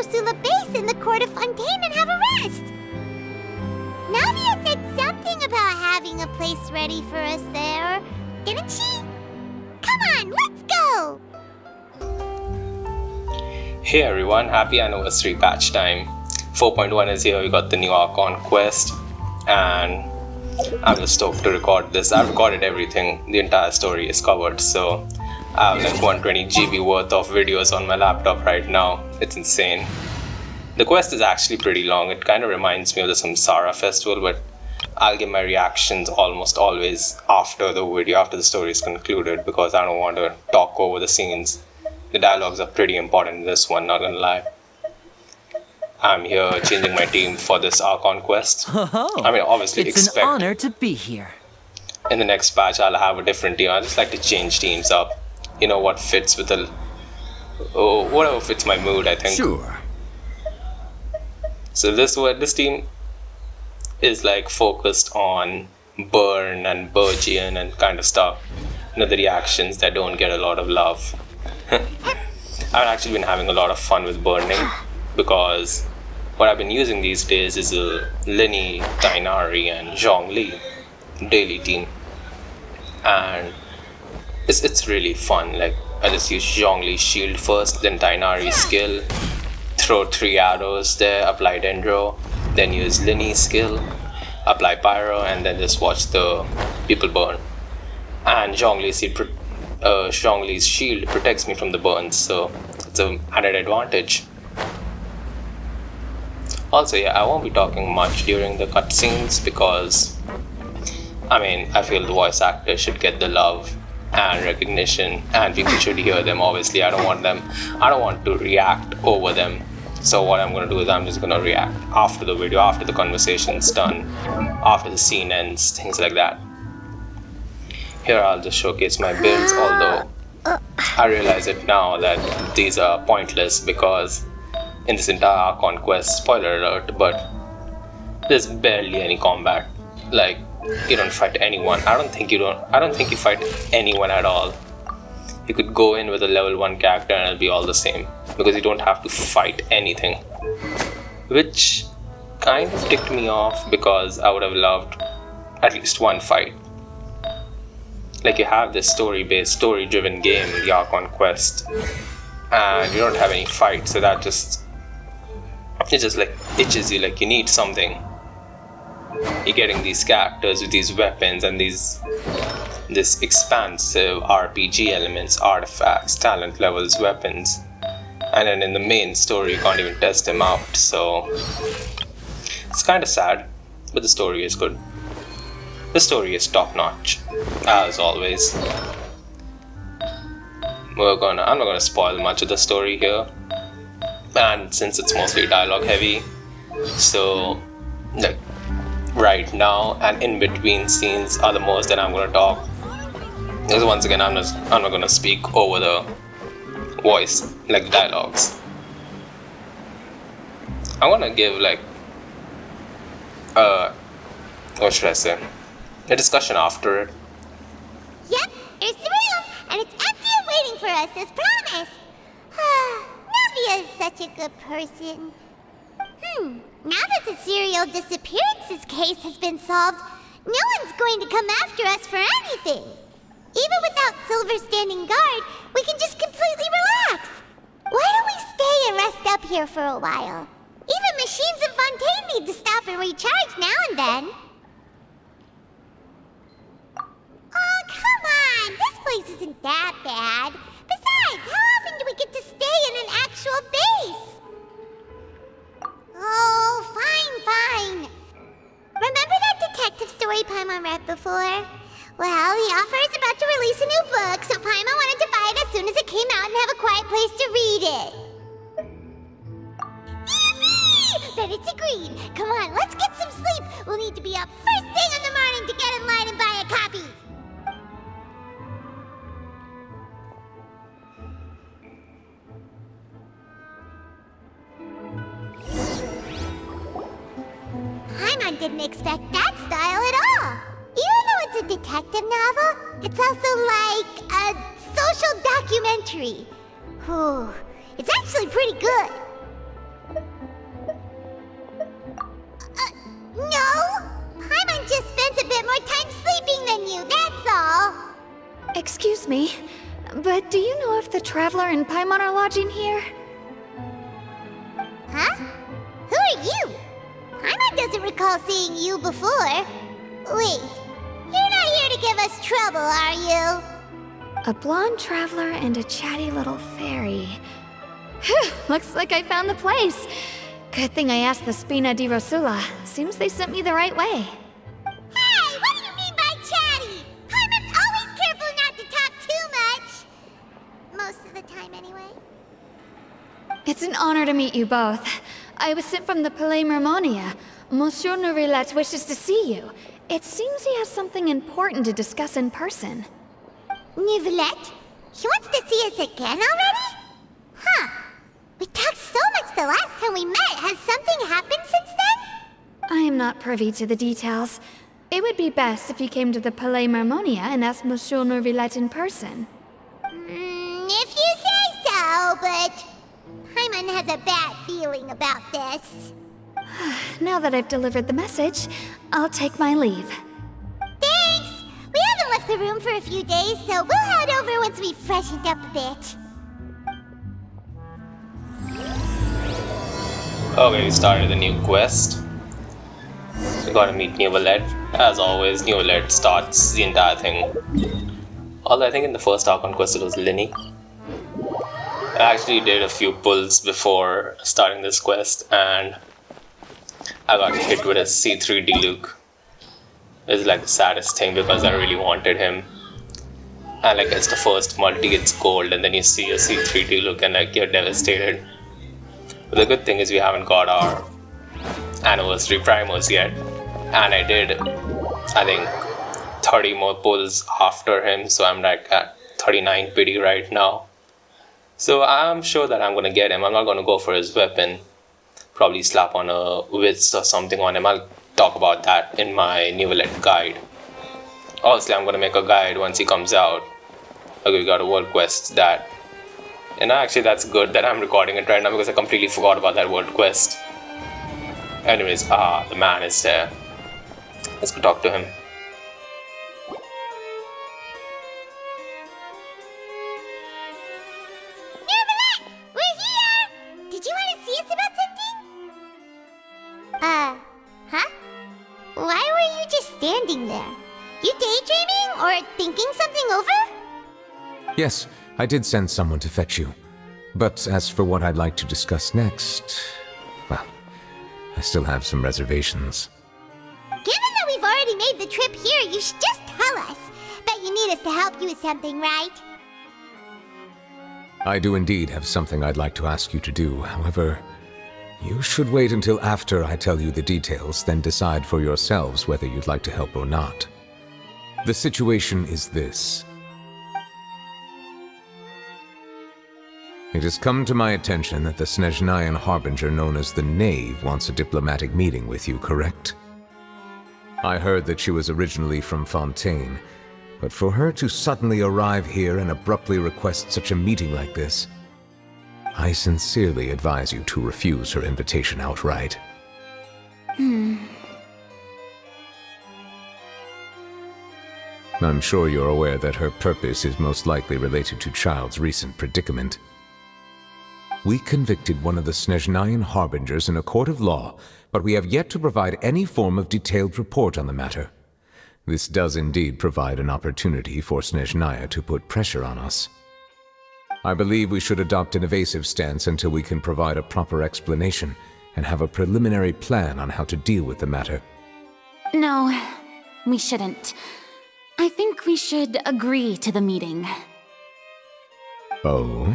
through Sula base in the court of Fontaine and have a rest. Navia said something about having a place ready for us there, didn't she? Come on, let's go! Hey everyone, happy anniversary patch time. 4.1 is here, we got the new Archon Quest, and I'm just stoked to record this. I've recorded everything, the entire story is covered, so I have like 120 GB worth of videos on my laptop right now. It's insane. The quest is actually pretty long. It kind of reminds me of the Samsara festival, but I'll give my reactions almost always after the video, after the story is concluded, because I don't want to talk over the scenes. The dialogues are pretty important in this one, not gonna lie. I'm here changing my team for this Archon Quest. I mean, obviously it's an honor to be here. In the next patch, I'll have a different team. I just like to change teams up. You know what fits with the... whatever fits my mood, I think. Sure. So this team is like focused on burn and burgeon and kind of stuff. You know, the reactions that don't get a lot of love. I've actually been having a lot of fun with burning, because what I've been using these days is a Lyney, Tighnari and Zhongli daily team, and it's really fun. Like, I just use Zhongli's shield first, then Tighnari's skill, throw 3 arrows there, apply Dendro, then use Lyney's skill, apply Pyro, and then just watch the people burn. And Zhongli's shield protects me from the burns, so it's an added advantage. Also, yeah, I won't be talking much during the cutscenes because, I mean, I feel the voice actors should get the love and recognition, and people should hear them. Obviously, I don't want to react over them. So what I'm going to do is I'm just going to react after the video, after the conversation's done, after the scene ends, things like that. Here I'll just showcase my builds, although I realize it now that these are pointless because in this entire Archon Quest, spoiler alert, but there's barely any combat. Like, you don't fight anyone. I don't think you fight anyone at all. You could go in with a level 1 character and it'll be all the same, because you don't have to fight anything, which kind of ticked me off because I would have loved at least one fight. Like, you have this story-based, story-driven game, the Archon Quest, and you don't have any fight, so that it just like itches you, like you need something. You're getting these characters with these weapons and this expansive RPG elements, artifacts, talent levels, weapons, and then in the main story you can't even test them out, so it's kind of sad, but the story is good. The story is top-notch, as always. I'm not gonna spoil much of the story here, and since it's mostly dialogue heavy, so like right now and in between scenes are the most that I'm gonna talk. Because once again, I'm not gonna speak over the voice, like the dialogues. I wanna give like what should I say? A discussion after it. Yep, here's the room, and it's empty and waiting for us as promised. Navia is such a good person. Now that the serial disappearances case has been solved, no one's going to come after us for anything. Even without Silver standing guard, we can just completely relax. Why don't we stay and rest up here for a while? Even machines in Fontaine need to stop and recharge now and then. Oh, come on! This place isn't that bad. Besides, how often do we get to stay in an actual base? Oh, fine. Remember that detective story Paimon read before? Well, the author is about to release a new book, so Paimon wanted to buy it as soon as it came out and have a quiet place to read it. Yippee! Then it's agreed. Come on, let's get some sleep. We'll need to be up first thing in the morning to get in line and buy a copy. Paimon didn't expect that style at all. Even though it's a detective novel, it's also like a social documentary. It's actually pretty good. Excuse me, but do you know if the Traveler and Paimon are lodging here? Huh? Who are you? Paimon doesn't recall seeing you before. Wait, you're not here to give us trouble, are you? A blonde traveler and a chatty little fairy. Phew, looks like I found the place. Good thing I asked the Spina di Rosula. Seems they sent me the right way. Hey, what do you mean by chatty? Paimon's always careful not to talk too much. Most of the time, anyway. It's an honor to meet you both. I was sent from the Palais Mermonia. Monsieur Neuvillette wishes to see you. It seems he has something important to discuss in person. Neuvillette? He wants to see us again already? Huh. We talked so much the last time we met. Has something happened since then? I am not privy to the details. It would be best if you came to the Palais Mermonia and asked Monsieur Neuvillette in person. If you say so, but Paimon has a bad feeling about this. Now that I've delivered the message, I'll take my leave. Thanks! We haven't left the room for a few days, so we'll head over once we've freshened up a bit. Okay, we started the new quest. We gotta meet Neuvillette. As always, Neuvillette starts the entire thing. Although I think in the first Archon Quest it was Lyney. I actually did a few pulls before starting this quest and I got hit with a C3 Diluc. It's like the saddest thing because I really wanted him. And like it's the first multi, it's gold and then you see a C3 Diluc and like you're devastated. But the good thing is we haven't got our anniversary primos yet. And I did, I think, 30 more pulls after him. So I'm like at 39 pity right now. So I'm sure that I'm gonna get him. I'm not gonna go for his weapon. Probably slap on a wits or something on him. I'll talk about that in my Neuvillette guide. Obviously I'm gonna make a guide once he comes out. Okay, we got a world quest that, and actually that's good that I'm recording it right now because I completely forgot about that world quest. Anyways, the man is there. Let's go talk to him. Neuvillette! We're here! Did you want to see us about something? Huh? Why were you just standing there? You daydreaming or thinking something over? Yes, I did send someone to fetch you. But as for what I'd like to discuss next, well, I still have some reservations. Given that we've already made the trip here, you should just tell us. Bet you need us to help you with something, right? I do indeed have something I'd like to ask you to do. However, you should wait until after I tell you the details, then decide for yourselves whether you'd like to help or not. The situation is this. It has come to my attention that the Snezhnayan Harbinger known as the Knave wants a diplomatic meeting with you, correct? I heard that she was originally from Fontaine, but for her to suddenly arrive here and abruptly request such a meeting like this, I sincerely advise you to refuse her invitation outright. I'm sure you're aware that her purpose is most likely related to Childe's recent predicament. We convicted one of the Snezhnayan Harbingers in a court of law, but we have yet to provide any form of detailed report on the matter. This does indeed provide an opportunity for Snezhnaya to put pressure on us. I believe we should adopt an evasive stance until we can provide a proper explanation and have a preliminary plan on how to deal with the matter. No, we shouldn't. I think we should agree to the meeting. Oh?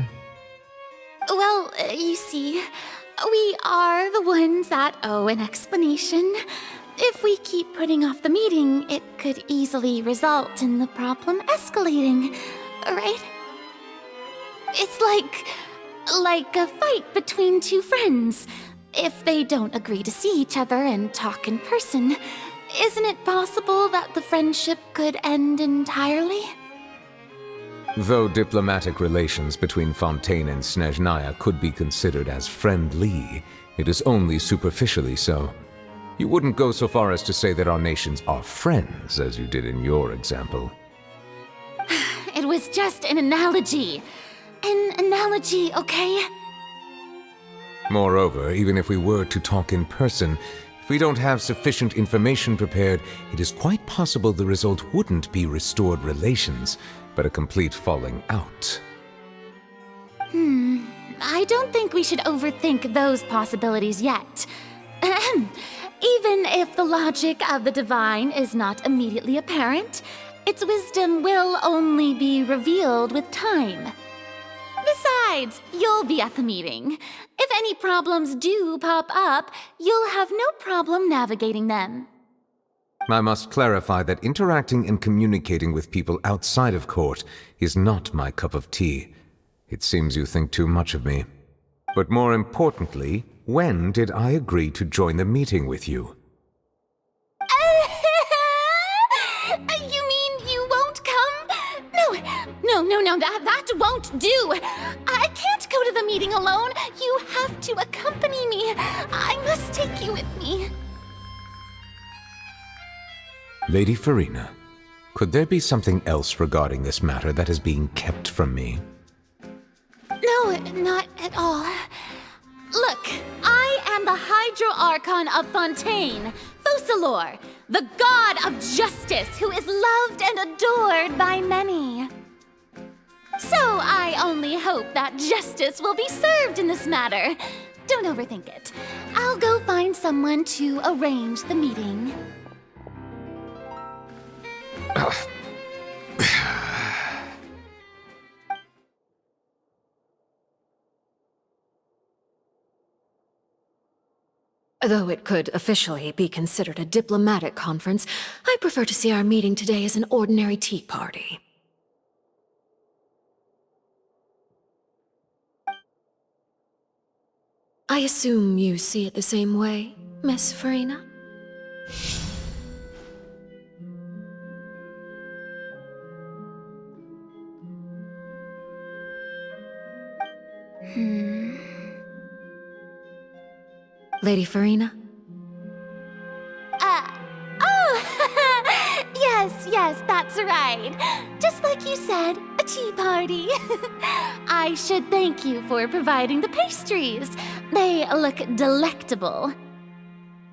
Well, you see, we are the ones that owe an explanation. If we keep putting off the meeting, it could easily result in the problem escalating, right? It's like a fight between two friends. If they don't agree to see each other and talk in person, isn't it possible that the friendship could end entirely? Though diplomatic relations between Fontaine and Snezhnaya could be considered as friendly, it is only superficially so. You wouldn't go so far as to say that our nations are friends, as you did in your example. It It was just an analogy. An analogy, okay? Moreover, even if we were to talk in person, if we don't have sufficient information prepared, it is quite possible the result wouldn't be restored relations, but a complete falling out. I don't think we should overthink those possibilities yet. Even if the logic of the divine is not immediately apparent, its wisdom will only be revealed with time. Besides, you'll be at the meeting. If any problems do pop up, you'll have no problem navigating them. I must clarify that interacting and communicating with people outside of court is not my cup of tea. It seems you think too much of me. But more importantly, when did I agree to join the meeting with you? You mean you won't come? No, that won't do. I can't go to the meeting alone. You have to accompany me. I must take you with me. Lady Furina, could there be something else regarding this matter that is being kept from me? No, not at all. Look, I am the Hydro Archon of Fontaine, Focalors, the god of justice who is loved and adored by many. So I only hope that justice will be served in this matter. Don't overthink it. I'll go find someone to arrange the meeting. Though it could officially be considered a diplomatic conference, I prefer to see our meeting today as an ordinary tea party. I assume you see it the same way, Miss Furina? Lady Furina? Yes, that's right. Just like you said, a tea party. I should thank you for providing the pastries. They look delectable.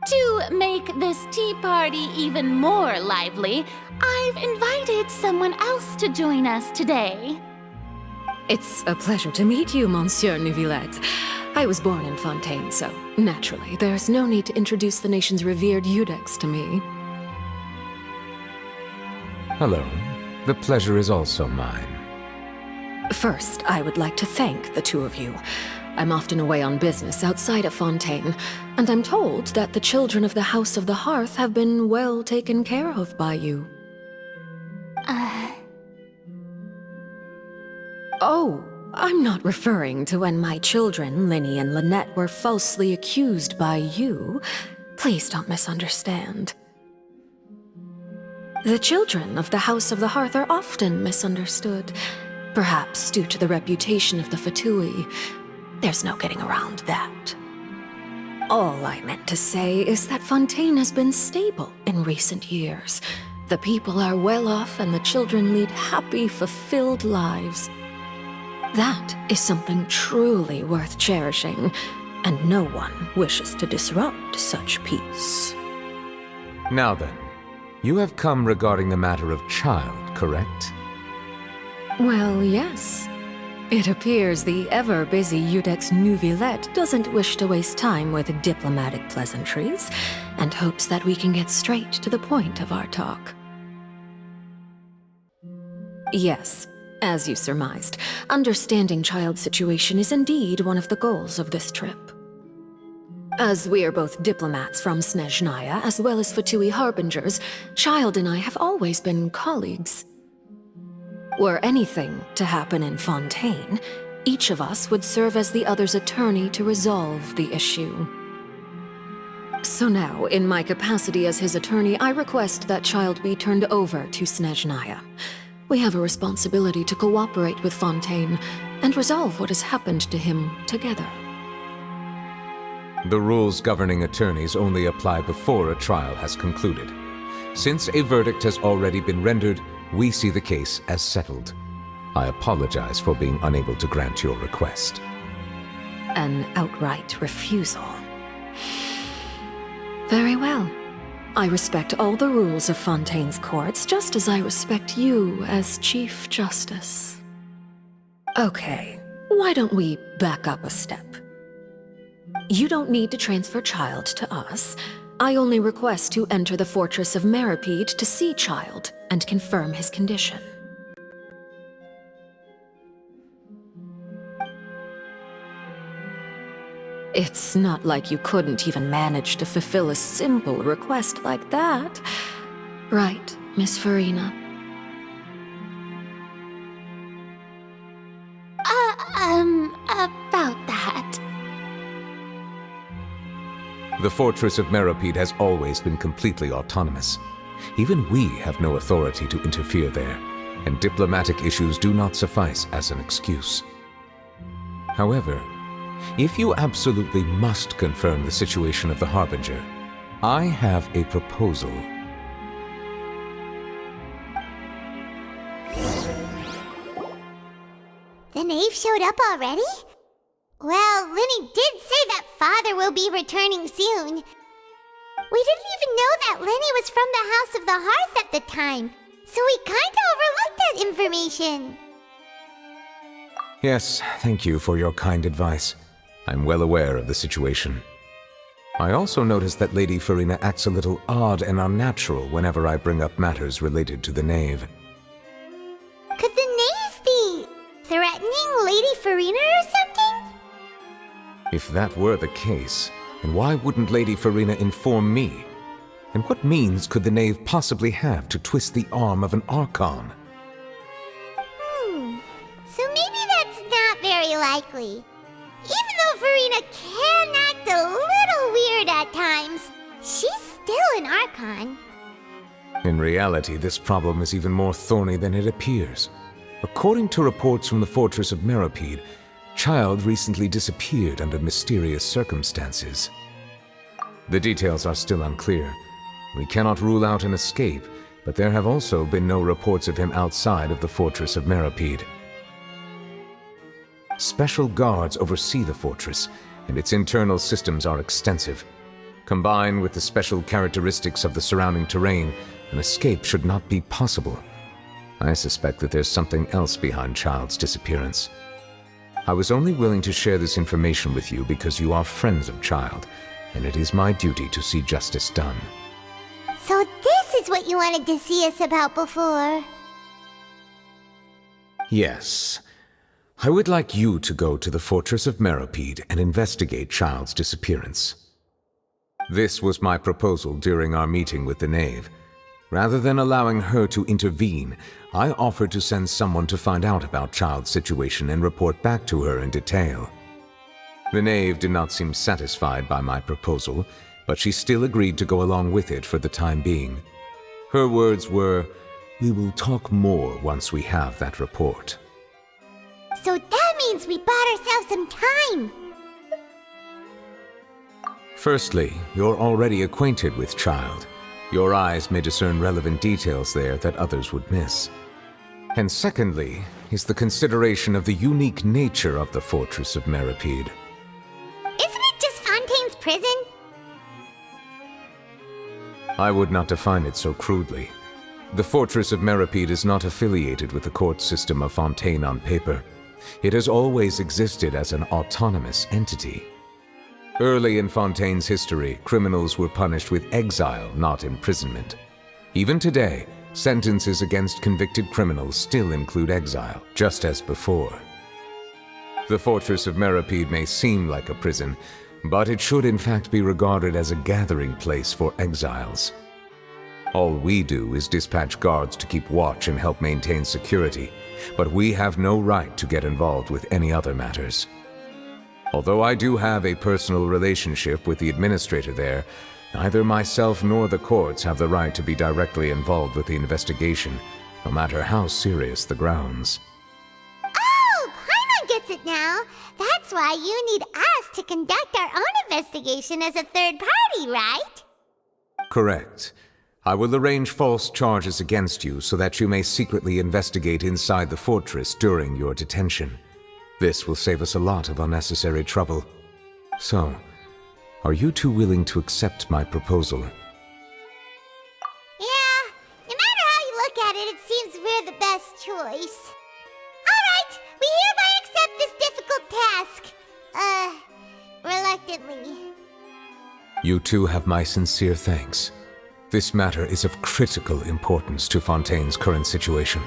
To make this tea party even more lively, I've invited someone else to join us today. It's a pleasure to meet you, Monsieur Neuvillette. I was born in Fontaine, so naturally, there's no need to introduce the nation's revered Iudex to me. Hello. The pleasure is also mine. First, I would like to thank the two of you. I'm often away on business outside of Fontaine, and I'm told that the children of the House of the Hearth have been well taken care of by you. Oh, I'm not referring to when my children, Lyney and Lynette, were falsely accused by you. Please don't misunderstand. The children of the House of the Hearth are often misunderstood, perhaps due to the reputation of the Fatui. There's no getting around that. All I meant to say is that Fontaine has been stable in recent years. The people are well off and the children lead happy, fulfilled lives. That is something truly worth cherishing, and no one wishes to disrupt such peace. Now then, you have come regarding the matter of Childe, correct? Well, yes. It appears the ever-busy Iudex Neuvillette doesn't wish to waste time with diplomatic pleasantries, and hopes that we can get straight to the point of our talk. Yes. As you surmised, understanding Childe's situation is indeed one of the goals of this trip. As we are both diplomats from Snezhnaya, as well as Fatui Harbingers, Childe and I have always been colleagues. Were anything to happen in Fontaine, each of us would serve as the other's attorney to resolve the issue. So now, in my capacity as his attorney, I request that Childe be turned over to Snezhnaya. We have a responsibility to cooperate with Fontaine and resolve what has happened to him together. The rules governing attorneys only apply before a trial has concluded. Since a verdict has already been rendered, we see the case as settled. I apologize for being unable to grant your request. An outright refusal. Very well. I respect all the rules of Fontaine's courts, just as I respect you as Chief Justice. Okay, why don't we back up a step? You don't need to transfer Childe to us. I only request to enter the Fortress of Meripede to see Childe and confirm his condition. It's not like you couldn't even manage to fulfill a simple request like that. Right, Miss Furina? About that. The Fortress of Meripede has always been completely autonomous. Even we have no authority to interfere there, and diplomatic issues do not suffice as an excuse. However, if you absolutely must confirm the situation of the Harbinger, I have a proposal. The knave showed up already? Well, Lyney did say that father will be returning soon. We didn't even know that Lyney was from the House of the Hearth at the time, so we kinda overlooked that information. Yes, thank you for your kind advice. I'm well aware of the situation. I also noticed that Lady Furina acts a little odd and unnatural whenever I bring up matters related to the knave. Could the knave be threatening Lady Furina or something? If that were the case, then why wouldn't Lady Furina inform me? And what means could the knave possibly have to twist the arm of an Archon? So maybe that's not very likely. Even though Furina can act a little weird at times, she's still an Archon. In reality, this problem is even more thorny than it appears. According to reports from the Fortress of Meripede, Childe recently disappeared under mysterious circumstances. The details are still unclear. We cannot rule out an escape, but there have also been no reports of him outside of the Fortress of Meripede. Special guards oversee the fortress, and its internal systems are extensive. Combined with the special characteristics of the surrounding terrain, an escape should not be possible. I suspect that there's something else behind Childe's disappearance. I was only willing to share this information with you because you are friends of Childe, and it is my duty to see justice done. So this is what you wanted to see us about before. Yes. I would like you to go to the Fortress of Meripede and investigate Childe's disappearance. This was my proposal during our meeting with the knave. Rather than allowing her to intervene, I offered to send someone to find out about Childe's situation and report back to her in detail. The knave did not seem satisfied by my proposal, but she still agreed to go along with it for the time being. Her words were, "We will talk more once we have that report." So that means we bought ourselves some time. Firstly, you're already acquainted with Childe. Your eyes may discern relevant details there that others would miss. And secondly, is the consideration of the unique nature of the Fortress of Meripede. Isn't it just Fontaine's prison? I would not define it so crudely. The Fortress of Meripede is not affiliated with the court system of Fontaine on paper. It has always existed as an autonomous entity. Early in Fontaine's history, criminals were punished with exile, not imprisonment. Even today, sentences against convicted criminals still include exile, just as before. The Fortress of Meripede may seem like a prison, but it should in fact be regarded as a gathering place for exiles. All we do is dispatch guards to keep watch and help maintain security, but we have no right to get involved with any other matters. Although I do have a personal relationship with the administrator there, neither myself nor the courts have the right to be directly involved with the investigation, no matter how serious the grounds. Oh, Paimon gets it now. That's why you need us to conduct our own investigation as a third party, right? Correct. I will arrange false charges against you so that you may secretly investigate inside the fortress during your detention. This will save us a lot of unnecessary trouble. So, are you two willing to accept my proposal? Yeah, no matter how you look at it, it seems we're the best choice. Alright, we hereby accept this difficult task. Reluctantly. You two have my sincere thanks. This matter is of critical importance to Fontaine's current situation.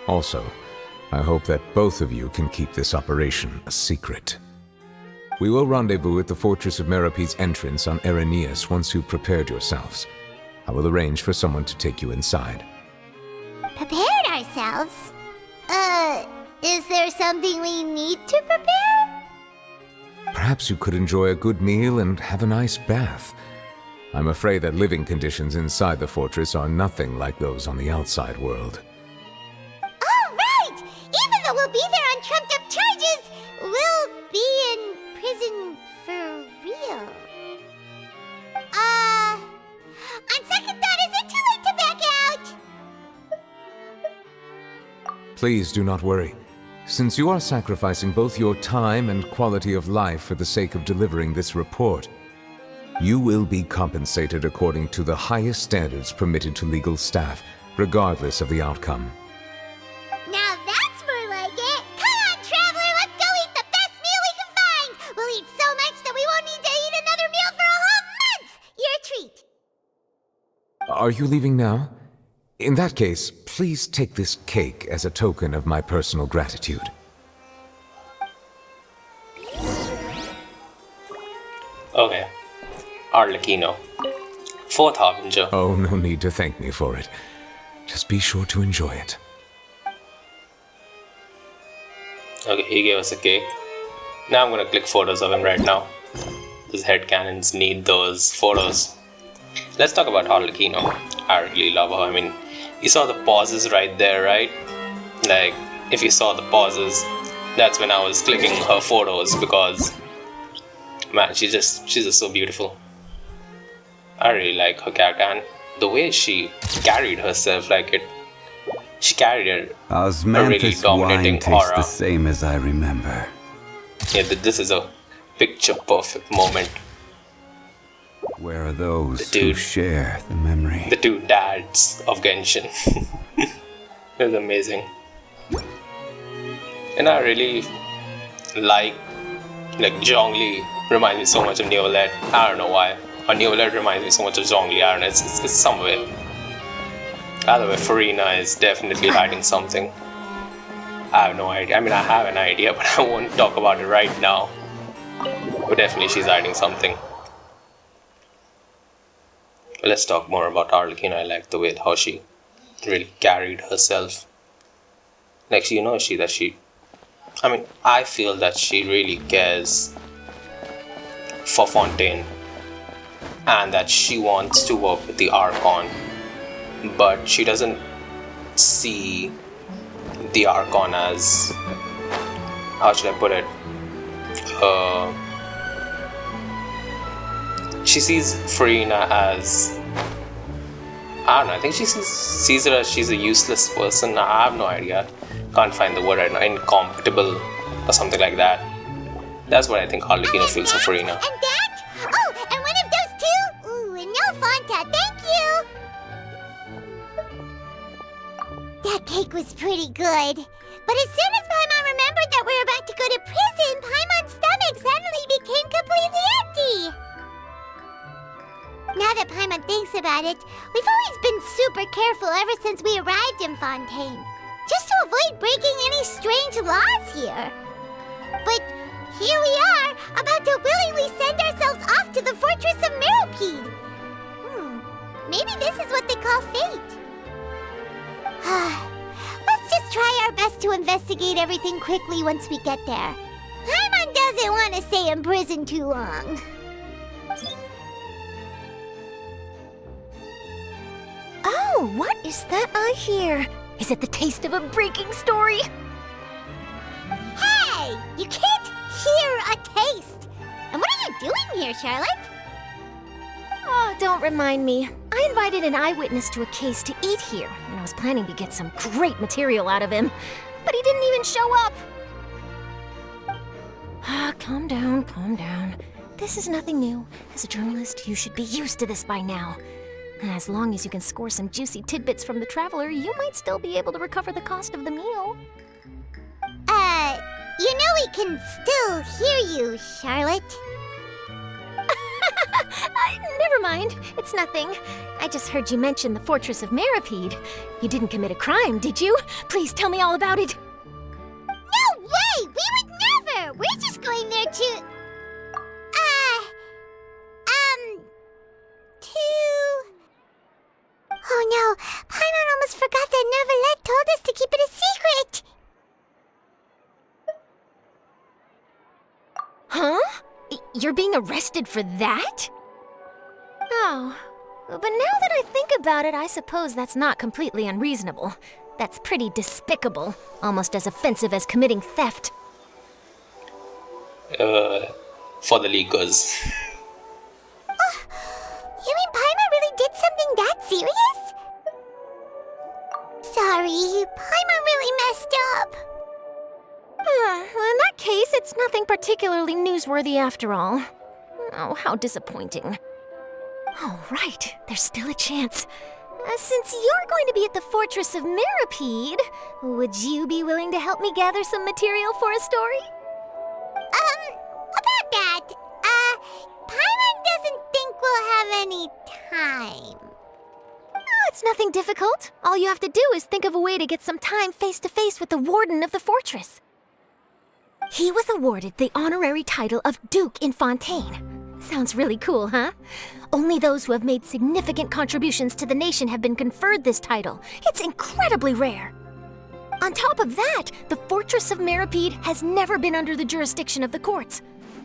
Also, I hope that both of you can keep this operation a secret. We will rendezvous at the Fortress of Merope's entrance on Erinius once you've prepared yourselves. I will arrange for someone to take you inside. Prepared ourselves? Is there something we need to prepare? Perhaps you could enjoy a good meal and have a nice bath. I'm afraid that living conditions inside the fortress are nothing like those on the outside world. Oh, right! Even though we'll be there on trumped-up charges, we'll be in prison for real. On second thought, is it too late to back out? Please do not worry. Since you are sacrificing both your time and quality of life for the sake of delivering this report, you will be compensated according to the highest standards permitted to legal staff, regardless of the outcome. Now that's more like it! Come on, traveler, let's go eat the best meal we can find! We'll eat so much that we won't need to eat another meal for a whole month! You're a treat! Are you leaving now? In that case, please take this cake as a token of my personal gratitude. Okay. Arlecchino. 4th Harbinger. Oh, no need to thank me for it. Just be sure to enjoy it. Okay, he gave us a cake. Now I'm gonna click photos of him right now. Those headcanons need those photos. Let's talk about Arlecchino. I really love her. I mean, you saw the pauses right there, right? Like, if you saw the pauses, that's when I was clicking her photos because, man, she's just so beautiful. I really like her character and the way she carried herself, she carried a really dominating wine tastes aura. the same as I remember. Yeah, this is a picture perfect moment. Where are those The who dude. share the memory? The two dads of Genshin. It was amazing. And I really like Zhongli reminds me so much of Neuvillette. I don't know why. Or Neuvillette reminds me so much of Zhongli. I don't know, it's somewhere. Either way, Furina is definitely hiding something. I have no idea. I mean, I have an idea, but I won't talk about it right now. But definitely she's hiding something. Let's talk more about Arlecchino. I like the way how she really carried herself. I feel that she really cares for Fontaine and that she wants to work with the Archon, but she doesn't see the Archon as, how should I put it, she sees Furina as, I don't know, I think she sees her as she's a useless person. I have no idea, can't find the word right now, incompatible or something like that. That's what I think Arlecchino feels for Furina. And that? Oh, and one of those two? Ooh, and no Fanta, thank you! That cake was pretty good. But as soon as Paimon remembered that we were about to go to prison, Paimon's stomach suddenly became completely empty. Now that Paimon thinks about it, we've always been super careful ever since we arrived in Fontaine. Just to avoid breaking any strange laws here. But here we are, about to willingly send ourselves off to the Fortress of Merope. Maybe this is what they call fate. Let's just try our best to investigate everything quickly once we get there. Paimon doesn't want to stay in prison too long. Oh, what is that I hear? Is it the taste of a breaking story? Hey! You can't hear a taste! And what are you doing here, Charlotte? Oh, don't remind me. I provided an eyewitness to a case to eat here, and I was planning to get some great material out of him. But he didn't even show up. Calm down, calm down. This is nothing new. As a journalist, you should be used to this by now. As long as you can score some juicy tidbits from the Traveler, you might still be able to recover the cost of the meal. You know we can still hear you, Charlotte. Never mind. It's nothing. I just heard you mention the Fortress of Meripede. You didn't commit a crime, did you? Please tell me all about it. No way! We would never! We're just going there to... Oh no! Paimon almost forgot that Neuvillette told us to keep it a secret! Huh? You're being arrested for that? Oh, but now that I think about it, I suppose that's not completely unreasonable. That's pretty despicable, almost as offensive as committing theft. For the leakers. You mean Paimon really did something that serious? Sorry, Paimon really messed up. Well, in that case, it's nothing particularly newsworthy after all. Oh, how disappointing. Oh, right, there's still a chance. Since you're going to be at the Fortress of Meripede, would you be willing to help me gather some material for a story? About that, Paimon doesn't think we'll have any time. Oh, it's nothing difficult. All you have to do is think of a way to get some time face-to-face with the Warden of the Fortress. He was awarded the honorary title of Duke in Fontaine. Sounds really cool, huh? Only those who have made significant contributions to the nation have been conferred this title. It's incredibly rare. On top of that, the Fortress of Meripede has never been under the jurisdiction of the courts.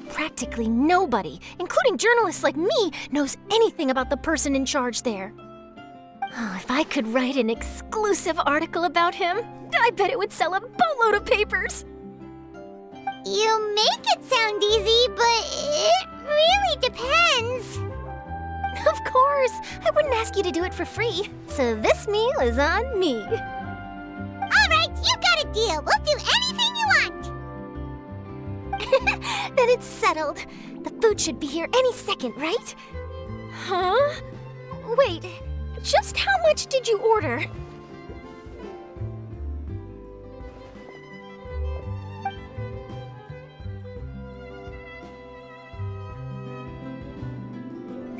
Practically nobody, including journalists like me, knows anything about the person in charge there. Oh, if I could write an exclusive article about him, I bet it would sell a boatload of papers. You make it sound easy, but it really depends. Of course, I wouldn't ask you to do it for free, so this meal is on me. All right, you got a deal. We'll do anything you want. Then it's settled. The food should be here any second, right? Huh? Wait, just how much did you order?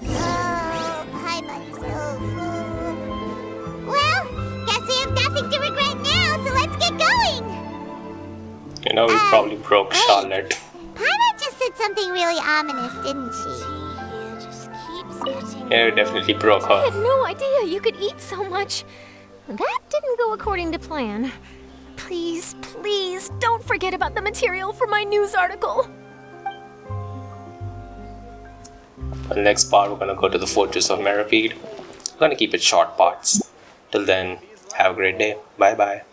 Paimon's so full. Well, guess we have nothing to regret now, so let's get going. You know, we probably broke Charlotte. Paimon just said something really ominous, didn't she? Yeah, we definitely broke I her. had no idea you could eat so much. That didn't go according to plan. Please, please, don't forget about the material for my news article. For the next part, we're gonna go to the Fortress of Meripede. We're gonna keep it short parts. Till then, have a great day. Bye bye.